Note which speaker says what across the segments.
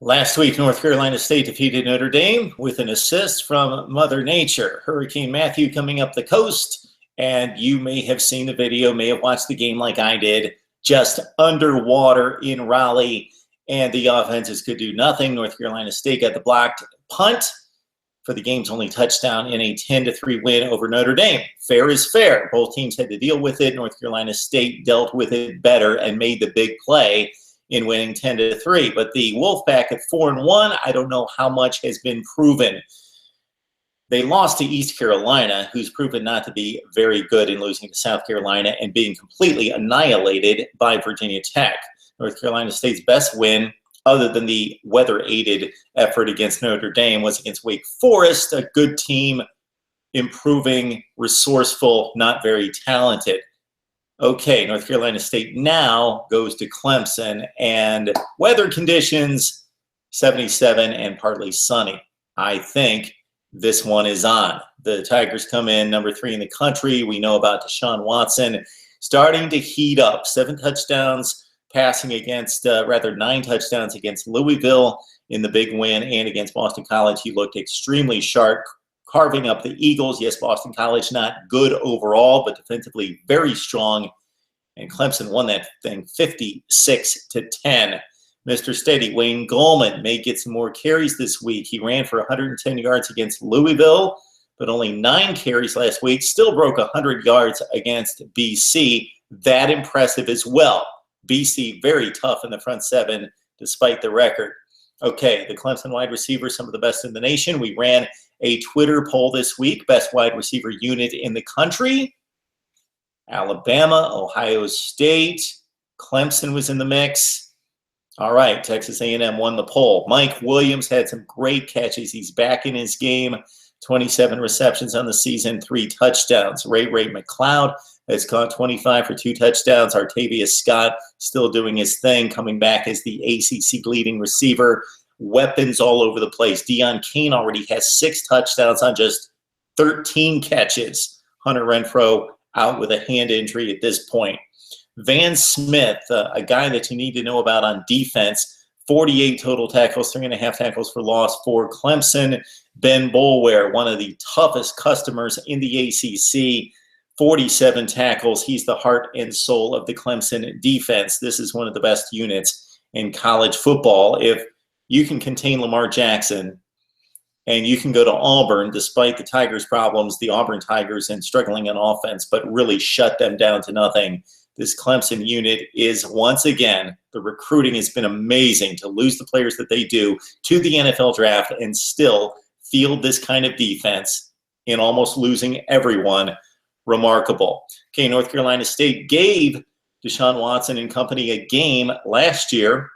Speaker 1: Last week, North Carolina State defeated Notre Dame with an assist from Mother Nature. Hurricane Matthew coming up the coast, and you may have seen the video, may have watched the game like I did, just underwater in Raleigh, and the offenses could do nothing. North Carolina State got the blocked punt for the game's only touchdown in a 10-3 win over Notre Dame. Fair is fair. Both teams had to deal with it. North Carolina State dealt with it better and made the big play in winning 10-3. But the Wolfpack at 4-1, I don't know how much has been proven. They lost to East Carolina, who's proven not to be very good, in losing to South Carolina and being completely annihilated by Virginia Tech. North Carolina State's best win, other than the weather-aided effort against Notre Dame, was against Wake Forest, a good team, improving, resourceful, not very talented. Okay, North Carolina State now goes to Clemson, and weather conditions, 77 and partly sunny. I think this one is on. The Tigers come in number 3 in the country. We know about Deshaun Watson starting to heat up. 7 touchdowns passing against, 9 touchdowns against Louisville in the big win, and against Boston College. He looked extremely sharp, carving up the Eagles. Yes, Boston College not good overall, but defensively very strong. And Clemson won that thing 56-10. Mr. Steady, Wayne Gallman, may get some more carries this week. He ran for 110 yards against Louisville, but only 9 carries last week. Still broke 100 yards against BC. That impressive as well. BC very tough in the front 7, despite the record. Okay, the Clemson wide receivers, some of the best in the nation. We ran a Twitter poll this week, best wide receiver unit in the country. Alabama, Ohio State, Clemson was in the mix. All right, Texas A&M won the poll. Mike Williams had some great catches. He's back in his game. 27 receptions on the season, 3 touchdowns. Ray McLeod has caught 25 for 2 touchdowns. Artavius Scott still doing his thing, coming back as the ACC leading receiver. Weapons all over the place. Deion Kane already has 6 touchdowns on just 13 catches. Hunter Renfrow out with a hand injury at this point. Van Smith, a guy that you need to know about on defense, 48 total tackles, 3.5 tackles for loss for Clemson. Ben Boulware, one of the toughest customers in the ACC, 47 tackles. He's the heart and soul of the Clemson defense. This is one of the best units in college football. If you can contain Lamar Jackson and you can go to Auburn, despite the Tigers' problems, the Auburn Tigers, and struggling on offense, but really shut them down to nothing. This Clemson unit is, once again, the recruiting has been amazing to lose the players that they do to the NFL draft and still field this kind of defense in almost losing everyone. Remarkable. Okay, North Carolina State gave Deshaun Watson and company a game last year.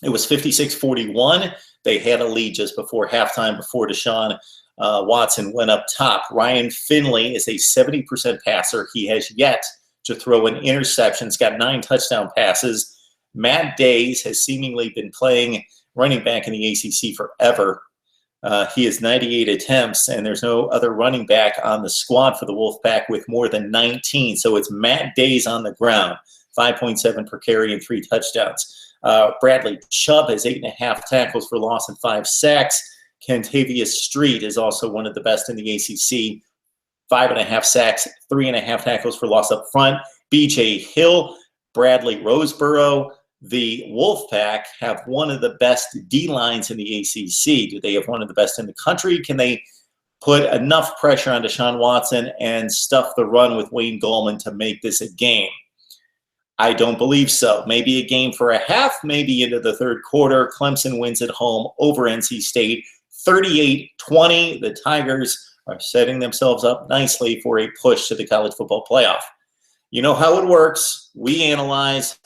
Speaker 1: It was 56-41. They had a lead just before halftime, before Deshaun Watson went up top. Ryan Finley is a 70% passer. He has yet to throw an interception. He's got 9 touchdown passes. Matt Days has seemingly been playing running back in the ACC forever. He has 98 attempts, and there's no other running back on the squad for the Wolfpack with more than 19. So it's Matt Days on the ground, 5.7 per carry and 3 touchdowns. Bradley Chubb has 8.5 tackles for loss and 5 sacks. Kentavious Street is also one of the best in the ACC. 5.5 sacks, 3.5 tackles for loss up front. BJ Hill, Bradley Roseborough. The Wolfpack have one of the best D-lines in the ACC. Do they have one of the best in the country? Can they put enough pressure on Deshaun Watson and stuff the run with Wayne Gallman to make this a game? I don't believe so. Maybe a game for a half, maybe into the third quarter. Clemson wins at home over NC State, 38-20. The Tigers are setting themselves up nicely for a push to the college football playoff. You know how it works. We analyze,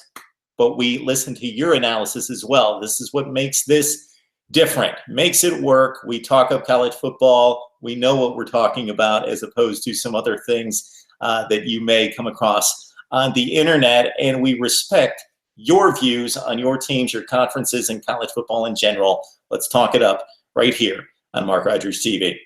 Speaker 1: but we listen to your analysis as well. This is what makes this different, makes it work. We talk of college football. We know what we're talking about, as opposed to some other things that you may come across on the internet, and we respect your views on your teams, your conferences, and college football in general. Let's talk it up right here on Mark Rogers TV.